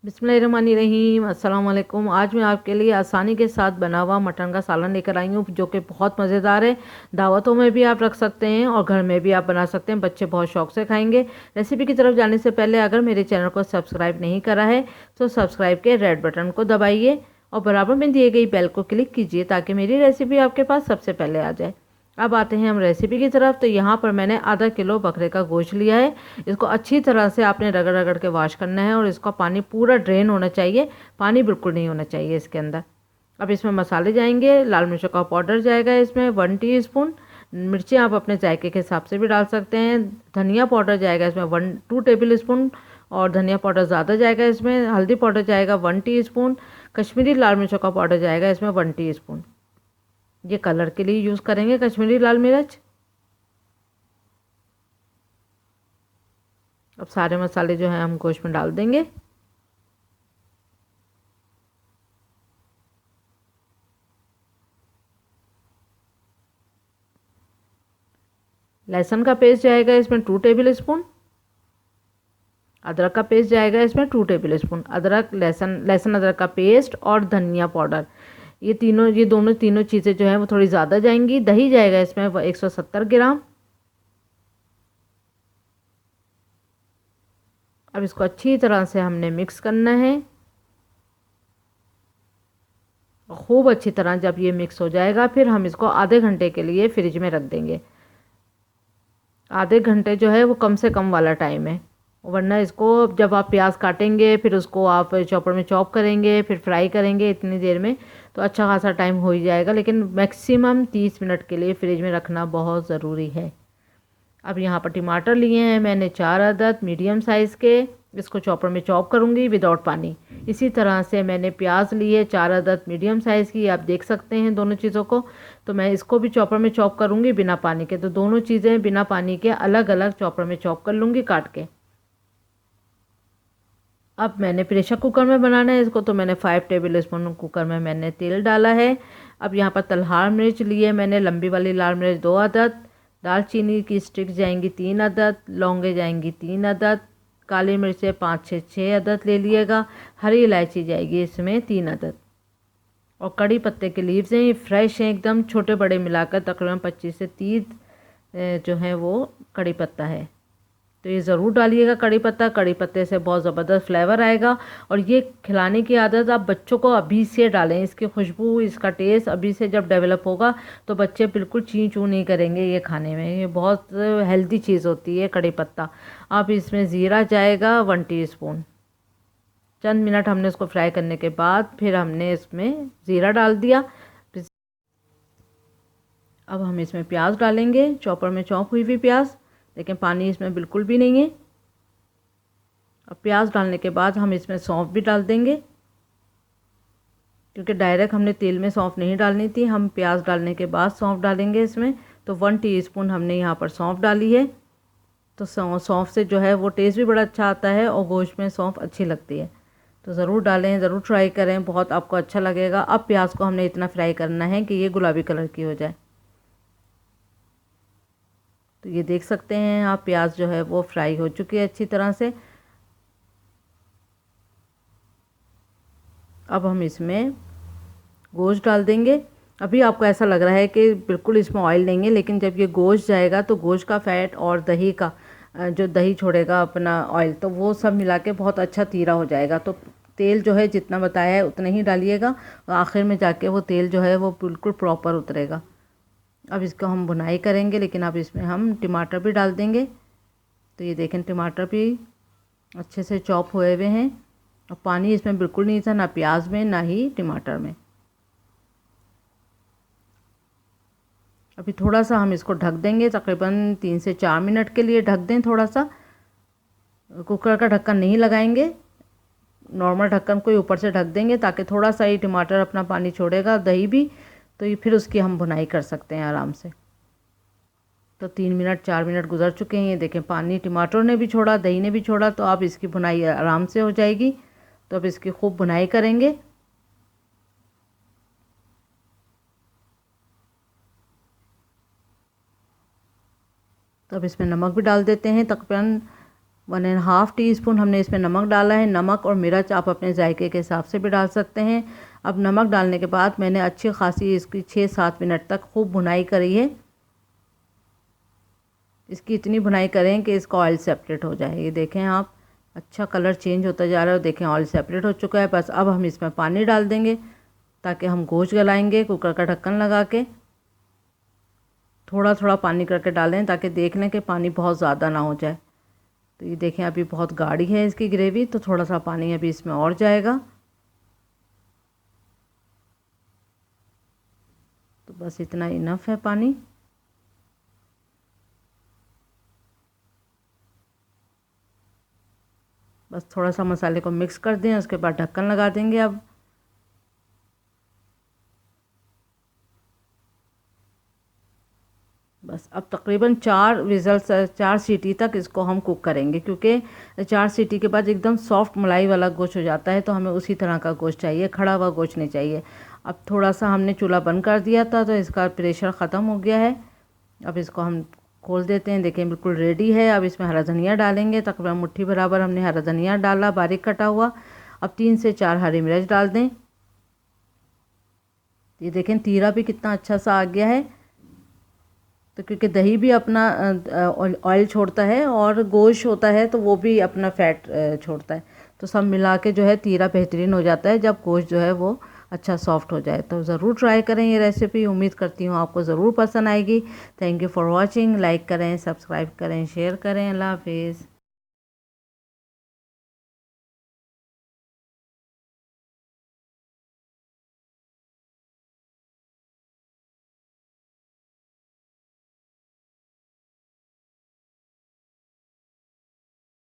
बिस्मिल्लाहिर्रहमानिर्रहीम। अस्सलाम वालेकुम। आज मैं आपके लिए आसानी के साथ बना हुआ मटन का सालन लेकर आई हूँ जो कि बहुत मज़ेदार है। दावतों में भी आप रख सकते हैं और घर में भी आप बना सकते हैं। बच्चे बहुत शौक से खाएंगे। रेसिपी की तरफ जाने से पहले अगर मेरे चैनल को सब्सक्राइब नहीं करा है तो सब्सक्राइब के रेड बटन को दबाइए और बराबर में दिए गई बेल को क्लिक कीजिए ताकि मेरी रेसिपी आपके पास सबसे पहले आ जाए। अब आते हैं हम रेसिपी की तरफ। तो यहाँ पर मैंने आधा किलो बकरे का गोश्त लिया है। इसको अच्छी तरह से आपने रगड़ रगड़ के वॉश करना है और इसका पानी पूरा ड्रेन होना चाहिए। पानी बिल्कुल नहीं होना चाहिए इसके अंदर। अब इसमें मसाले जाएंगे। लाल मिर्चों का पाउडर जाएगा इसमें 1 टीस्पून। मिर्चें आप अपने जायके के हिसाब से भी डाल सकते हैं। धनिया पाउडर जाएगा इसमें 2 टेबल स्पून और धनिया पाउडर ज़्यादा जाएगा इसमें। हल्दी पाउडर जाएगा 1 टीस्पून। कश्मीरी लाल मिर्चों का पाउडर जाएगा इसमें 1 टीस्पून। ये कलर के लिए यूज़ करेंगे कश्मीरी लाल मिर्च। अब सारे मसाले जो हैं हम गोश्त में डाल देंगे। लहसुन का पेस्ट जाएगा इसमें 2 टेबल स्पून। अदरक का पेस्ट जाएगा इसमें 2 टेबल स्पून। अदरक लहसुन अदरक का पेस्ट और धनिया पाउडर, ये दोनों तीनों चीज़ें जो हैं वो थोड़ी ज़्यादा जाएंगी। दही जाएगा इसमें 170 ग्राम। अब इसको अच्छी तरह से हमने मिक्स करना है। खूब अच्छी तरह जब ये मिक्स हो जाएगा फिर हम इसको आधे घंटे के लिए फ्रिज में रख देंगे। आधे घंटे जो है वो कम से कम वाला टाइम है, वरना इसको जब आप प्याज काटेंगे फिर उसको आप चॉपर में चॉप करेंगे फिर फ्राई करेंगे इतनी देर में तो अच्छा खासा टाइम हो ही जाएगा। लेकिन मैक्सिमम 30 मिनट के लिए फ्रिज में रखना बहुत ज़रूरी है। अब यहाँ पर टमाटर लिए हैं मैंने 4 अदद मीडियम साइज़ के। इसको चॉपर में चॉप करूँगी विदाउट पानी। इसी तरह से मैंने प्याज लिए 4 अदद मीडियम साइज़ की। आप देख सकते हैं दोनों चीज़ों को। तो मैं इसको भी चॉपर में चॉप करूँगी बिना पानी के। तो दोनों चीज़ें बिना पानी के अलग अलग चॉपर में चॉप कर लूँगी काट के। अब मैंने प्रेशर कुकर में बनाना है इसको, तो मैंने 5 टेबल स्पून कुकर में मैंने तेल डाला है। अब यहाँ पर तलहार मिर्च लिए मैंने लंबी वाली लाल मिर्च 2 अदद। दालचीनी की स्टिक जाएंगी 3 अदद। लौंगे जाएंगी 3 अदद। काली मिर्चें 5 से 6 अदद ले लिएगा। हरी इलायची जाएगी इसमें 3 अदद। और कड़ी पत्ते के लीव्स हैं, ये फ्रेश हैं एकदम, छोटे बड़े मिलाकर तकरीबन 25 से 30 जो है वो कड़ी पत्ता है। तो ये ज़रूर डालिएगा कड़ी पत्ता। कड़ी पत्ते से बहुत ज़बरदस्त फ्लेवर आएगा। और ये खिलाने की आदत आप बच्चों को अभी से डालें। इसकी खुशबू इसका टेस्ट अभी से जब डेवलप होगा तो बच्चे बिल्कुल ची चू नहीं करेंगे ये खाने में। ये बहुत हेल्दी चीज़ होती है कड़ी पत्ता। अब इसमें ज़ीरा जाएगा 1 टीस्पून। चंद मिनट हमने इसको फ्राई करने के बाद फिर हमने इसमें ज़ीरा डाल दिया। अब हम इसमें प्याज डालेंगे, चॉपर में चॉप हुई हुई प्याज। लेकिन पानी इसमें बिल्कुल भी नहीं है। अब प्याज डालने के बाद हम इसमें सौंफ भी डाल देंगे, क्योंकि डायरेक्ट हमने तेल में सौंफ नहीं डालनी थी, हम प्याज डालने के बाद सौंफ डालेंगे इसमें। तो 1 टीस्पून हमने यहाँ पर सौंफ डाली है। तो सौंफ से जो है वो टेस्ट भी बड़ा अच्छा आता है और गोश्त में सौंफ अच्छी लगती है। तो ज़रूर डालें, ज़रूर ट्राई करें, बहुत आपको अच्छा लगेगा। अब प्याज को हमने इतना फ्राई करना है कि ये गुलाबी कलर की हो जाए। तो ये देख सकते हैं आप प्याज जो है वो फ्राई हो चुकी है अच्छी तरह से। अब हम इसमें गोश्त डाल देंगे। अभी आपको ऐसा लग रहा है कि बिल्कुल इसमें ऑयल नहीं है, लेकिन जब ये गोश्त जाएगा तो गोश्त का फ़ैट और दही का जो दही छोड़ेगा अपना ऑयल, तो वो सब मिला के बहुत अच्छा तीरा हो जाएगा। तो तेल जो है जितना बताया है उतना ही डालिएगा और आखिर में जाके वो तेल जो है वो बिल्कुल प्रॉपर उतरेगा। अब इसको हम भुनाई करेंगे, लेकिन अब इसमें हम टमाटर भी डाल देंगे। तो ये देखें टमाटर भी अच्छे से चॉप हुए हुए हैं और पानी इसमें बिल्कुल नहीं था, ना प्याज में ना ही टमाटर में। अभी थोड़ा सा हम इसको ढक देंगे, तकरीबन 3 से 4 मिनट के लिए ढक दें। थोड़ा सा कुकर का ढक्कन नहीं लगाएंगे, नॉर्मल ढक्कन को ऊपर से ढक देंगे ताकि थोड़ा सा ही टमाटर अपना पानी छोड़ेगा, दही भी। तो ये फिर उसकी हम भुनाई कर सकते हैं आराम से। तो 3 मिनट 4 मिनट गुजर चुके हैं। ये देखें पानी टमाटर ने भी छोड़ा, दही ने भी छोड़ा, तो अब इसकी भुनाई आराम से हो जाएगी। तो अब इसकी खूब भुनाई करेंगे। तो अब इसमें नमक भी डाल देते हैं, तकरीबन 1.5 टीस्पून हमने इसमें नमक डाला है। नमक और मिर्च आप अपने जायके के हिसाब से भी डाल सकते हैं। अब नमक डालने के बाद मैंने अच्छी खासी इसकी 6-7 मिनट तक खूब भुनाई करी है। इसकी इतनी भुनाई करें कि इसका ऑयल सेपरेट हो जाए। ये देखें आप, अच्छा कलर चेंज होता जा रहा है। देखें ऑयल सेपरेट हो चुका है। बस अब हम इसमें पानी डाल देंगे ताकि हम गोश्त गलाएंगे। कुकर का ढक्कन लगा के थोड़ा थोड़ा पानी करके डालें ताकि देख लें कि पानी बहुत ज़्यादा ना हो जाए। तो ये देखें अभी बहुत गाढ़ी है इसकी ग्रेवी, तो थोड़ा सा पानी अभी इसमें और जाएगा। तो बस इतना इनफ है पानी। बस थोड़ा सा मसाले को मिक्स कर दें, उसके बाद ढक्कन लगा देंगे। अब बस अब तकरीबन 4 विज़ल्स 4 सीटी तक इसको हम कुक करेंगे, क्योंकि 4 सीटी के बाद एकदम सॉफ्ट मलाई वाला गोश्त हो जाता है। तो हमें उसी तरह का गोश्त चाहिए, खड़ा हुआ गोश्त नहीं चाहिए। अब थोड़ा सा हमने चूल्हा बंद कर दिया था तो इसका प्रेशर ख़त्म हो गया है। अब इसको हम खोल देते हैं। देखें बिल्कुल रेडी है। अब इसमें हरा धनिया डालेंगे। तकरीबन मुट्ठी बराबर हमने हरा धनिया डाला, बारीक कटा हुआ। अब 3 से 4 हरी मिर्च डाल दें। ये देखें तीरा भी कितना अच्छा सा आ गया है। तो क्योंकि दही भी अपना ऑयल छोड़ता है और गोश्त होता है तो वो भी अपना फ़ैट छोड़ता है। तो सब मिला के जो है तीरा बेहतरीन हो जाता है जब गोश्त जो है वो अच्छा सॉफ्ट हो जाए। तो ज़रूर ट्राई करें ये रेसिपी। उम्मीद करती हूँ आपको ज़रूर पसंद आएगी। Thank you for watching. Like करें, सब्सक्राइब करें, शेयर करें। अल्लाह हाफिज़।